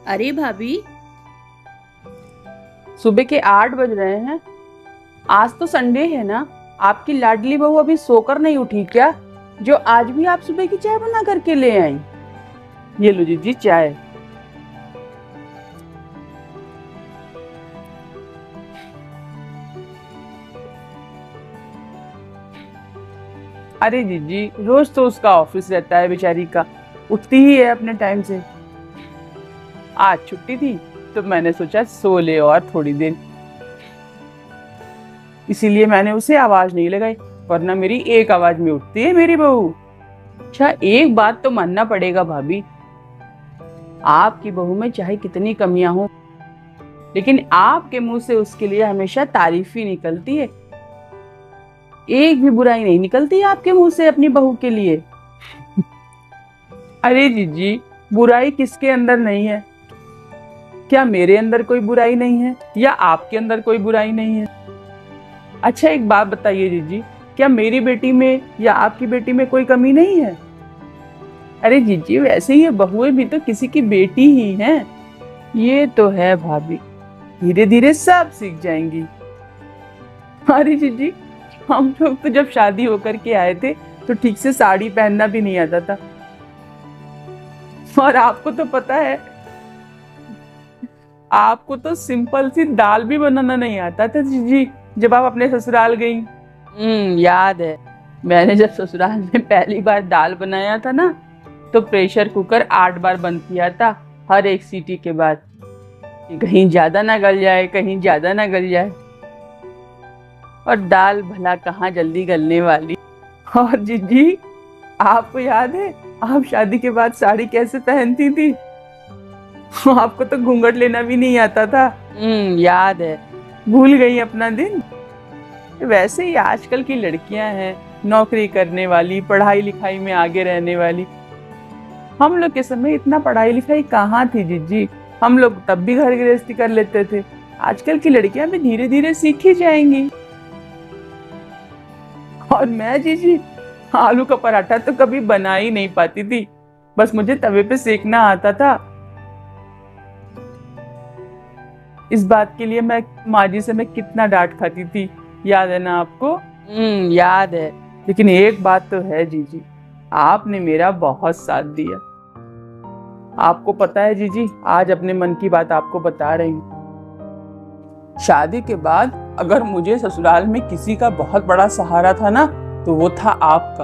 अरे भाभी, सुबह के 8 बज रहे हैं। आज तो संडे है ना। आपकी लाडली बहू अभी सोकर नहीं उठी क्या, जो आज भी आप सुबह की चाय बना करके ले आई? ये लो जीजी चाय। अरे जीजी, रोज तो उसका ऑफिस रहता है बेचारी का, उठती ही है अपने टाइम से। आज छुट्टी थी तो मैंने सोचा सो ले और थोड़ी देर, इसीलिए मैंने उसे आवाज नहीं लगाई, वरना मेरी एक आवाज में उठती है मेरी बहू। अच्छा, एक बात तो मानना पड़ेगा भाभी, आपकी बहू में चाहे कितनी कमियां हो, लेकिन आपके मुंह से उसके लिए हमेशा तारीफ ही निकलती है। एक भी बुराई नहीं निकलती आपके मुंह से अपनी बहू के लिए। अरे जीजी, बुराई किसके अंदर नहीं है? क्या मेरे अंदर कोई बुराई नहीं है या आपके अंदर कोई बुराई नहीं है? अच्छा एक बात बताइए जीजी, क्या मेरी बेटी में या आपकी बेटी में कोई कमी नहीं है? अरे जीजी, वैसे ये बहुएं भी तो किसी की बेटी ही हैं। ये तो है भाभी, धीरे धीरे सब सीख जाएंगी। अरे जीजी, हम लोग तो जब शादी होकर के आए थे तो ठीक से साड़ी पहनना भी नहीं आता था, और आपको तो पता है, आपको तो सिंपल सी दाल भी बनाना नहीं आता था जीजी, जब आप अपने ससुराल गई। याद है, मैंने जब ससुराल में पहली बार दाल बनाया था ना, तो प्रेशर कुकर 8 बार बंद किया था हर एक सीटी के बाद, कहीं ज्यादा ना गल जाए, कहीं ज्यादा ना गल जाए। और दाल भला कहाँ जल्दी गलने वाली। और जीजी, आपको याद है आप शादी के बाद साड़ी कैसे पहनती थी? आपको तो घूंघट लेना भी नहीं आता था। याद है, भूल गई अपना दिन। वैसे ही आजकल की लड़कियां हैं, नौकरी करने वाली, पढ़ाई लिखाई में आगे रहने वाली। हम लोग के समय इतना पढ़ाई लिखाई कहाँ थी जीजी, हम लोग तब भी घर गृहस्थी कर लेते थे। आजकल की लड़कियां भी धीरे धीरे सीख ही जाएंगी। और मैं जीजी, आलू का पराठा तो कभी बना ही नहीं पाती थी, बस मुझे तवे पे सेकना आता था। इस बात के लिए मैं माँ जी से मैं कितना डांट खाती थी, याद है ना आपको? याद है, लेकिन एक बात तो है जीजी, आपने मेरा बहुत साथ दिया। आपको पता है जीजी, आज अपने मन की बात आपको बता रही हूँ। शादी के बाद अगर मुझे ससुराल में किसी का बहुत बड़ा सहारा था ना, तो वो था आपका।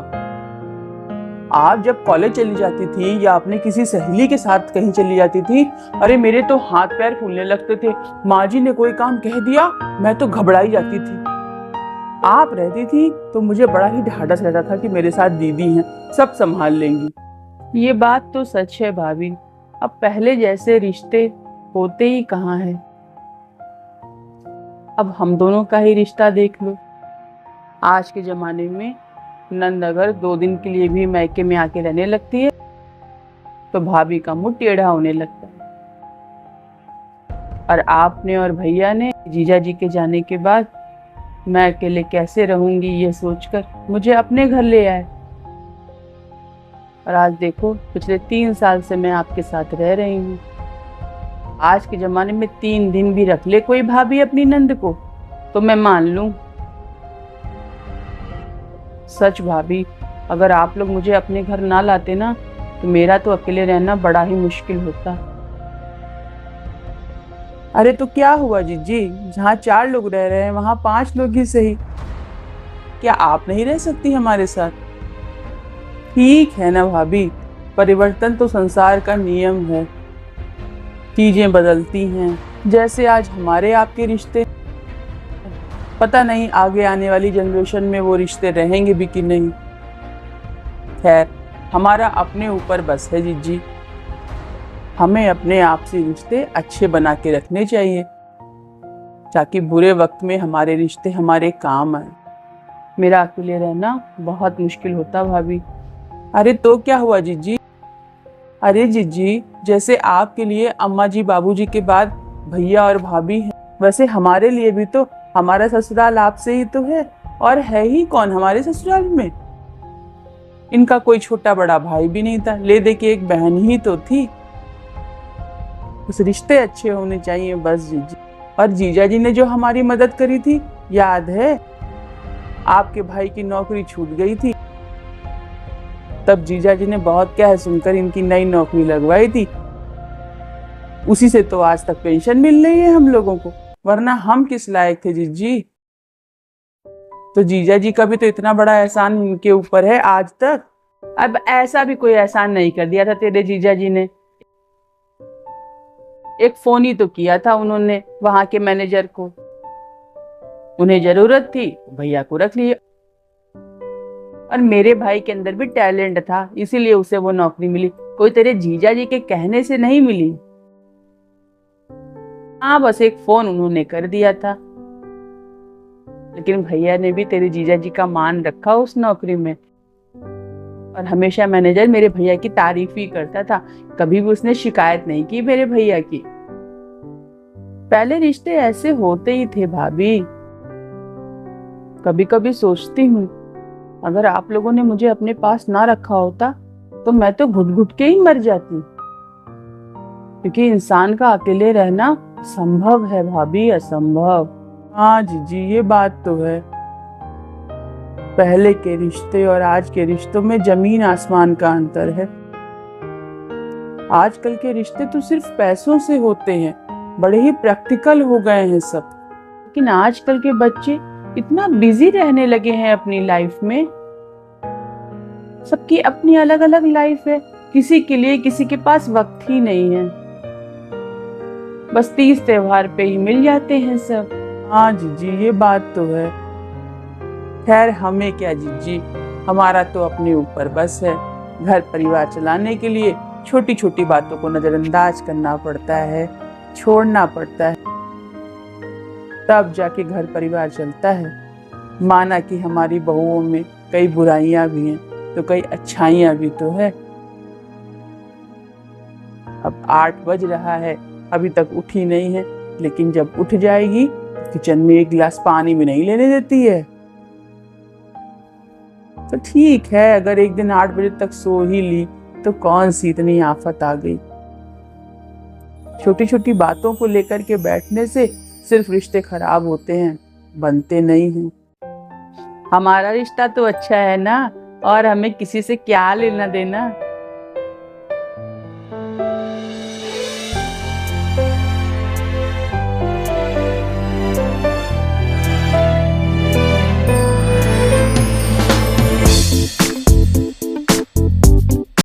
आप जब कॉलेज चली जाती थी या अपने किसी सहेली के साथ कहीं चली जाती थी, अरे मेरे तो हाथ पैर फूलने लगते थे। माँ जी ने कोई काम कह दिया, मैं तो घबराई जाती थी। आप रहती थी तो मुझे बड़ा ही ढाढ़स रहता था कि मेरे साथ दीदी हैं, सब संभाल लेंगी। ये बात तो सच है भाभी, अब पहले जैसे रिश्ते होते ही कहाँ हैं। अब हम दोनों का ही रिश्ता देख लो। आज के जमाने में नंद अगर 2 दिन के लिए भी मायके में आके रहने लगती है तो भाभी का मुंह टेढ़ा होने लगता है। और आपने और भैया ने जीजा जी के जाने के बाद मैं अकेले कैसे रहूंगी ये सोचकर मुझे अपने घर ले आए। और आज देखो, पिछले 3 साल से मैं आपके साथ रह रही हूँ। आज के जमाने में 3 दिन भी रख ले कोई भाभी अपनी नंद को तो मैं मान लूं। सच भाभी, अगर आप लोग मुझे अपने घर ना लाते ना, तो मेरा तो अकेले रहना बड़ा ही मुश्किल होता। अरे तो क्या हुआ जीजी, जहाँ 4 लोग रह रहे हैं वहाँ 5 लोग ही सही। क्या आप नहीं रह सकती हमारे साथ? ठीक है ना भाभी, परिवर्तन तो संसार का नियम है, चीजें बदलती हैं। जैसे आज हमारे आपके रिश्ते, पता नहीं आगे आने वाली जनरेशन में वो रिश्ते रहेंगे भी कि नहीं। खैर, हमारा अपने ऊपर बस है जीजी, हमें अपने आपसी रिश्ते अच्छे बना के रखने चाहिए ताकि बुरे वक्त में हमारे रिश्ते हमारे काम आए। मेरा अकेले रहना बहुत मुश्किल होता भाभी। अरे तो क्या हुआ जीजी? अरे जीजी, जैसे आपके लिए अम्मा जी बाबूजी के बाद भैया और भाभी हैं, वैसे हमारे लिए भी तो हमारा ससुराल आपसे ही तो है, और है ही कौन हमारे ससुराल में। इनका कोई छोटा बड़ा भाई भी नहीं था, ले दे के एक बहन ही तो थी। उस रिश्ते अच्छे होने चाहिए बस जीजी। और जीजा जी ने जो हमारी मदद करी थी, याद है? आपके भाई की नौकरी छूट गई थी, तब जीजा जी ने बहुत कह सुनकर इनकी नई नौकरी लगवाई थी। उसी से तो आज तक पेंशन मिल रही है हम लोगों को, वरना हम किस लायक थे जीजी। तो जीजा जी का भी तो इतना बड़ा एहसान इनके ऊपर है आज तक। अब ऐसा भी कोई एहसान नहीं कर दिया था तेरे जीजा जी ने। एक फोन ही तो किया था उन्होंने वहां के मैनेजर को, उन्हें जरूरत थी, भैया को रख लिया। और मेरे भाई के अंदर भी टैलेंट था, इसीलिए उसे वो नौकरी मिली, कोई तेरे जीजा जी के कहने से नहीं मिली। हाँ, बस एक फोन उन्होंने कर दिया था, लेकिन भैया ने भी तेरे जीजा जी का मान रखा उस नौकरी में। और हमेशा मैनेजर मेरे भैया की तारीफ ही करता था, कभी भी उसने शिकायत नहीं की मेरे भैया की। पहले रिश्ते ऐसे होते ही थे भाभी। कभी कभी सोचती हूँ, अगर आप लोगों ने मुझे अपने पास ना रखा होता तो मैं तो घुट घुट के ही मर जाती, क्योंकि इंसान का अकेले रहना असंभव है भाभी, असंभव। हाँ जीजी, ये बात तो है। पहले के रिश्ते और आज के रिश्तों में जमीन आसमान का अंतर है। आजकल के रिश्ते तो सिर्फ पैसों से होते हैं, बड़े ही प्रैक्टिकल हो गए हैं सब। लेकिन आजकल के बच्चे इतना बिजी रहने लगे हैं अपनी लाइफ में। सबकी अपनी अलग अलग लाइफ है, किसी के लिए किसी के पास वक्त ही नहीं है। बस तीज त्योहार पे ही मिल जाते हैं सब। हाँ जीजी, ये बात तो है। खैर हमें क्या जीजी, हमारा तो अपने ऊपर बस है। घर परिवार चलाने के लिए छोटी छोटी बातों को नजरअंदाज करना पड़ता है, छोड़ना पड़ता है, तब जाके घर परिवार चलता है। माना कि हमारी बहुओं में कई बुराइयां भी हैं, तो कई अच्छाइयां भी तो है। अब 8 बज रहा है, अभी तक उठी नहीं है, लेकिन जब उठ जाएगी तो किचन में एक गिलास पानी भी नहीं लेने देती है। तो ठीक है, अगर एक दिन 8 बजे तक सो ही ली तो कौन सी इतनी आफत आ गई। छोटी छोटी बातों को लेकर के बैठने से सिर्फ रिश्ते खराब होते हैं, बनते नहीं हैं। हमारा रिश्ता तो अच्छा है ना, और हमें किसी से क्या लेना देना।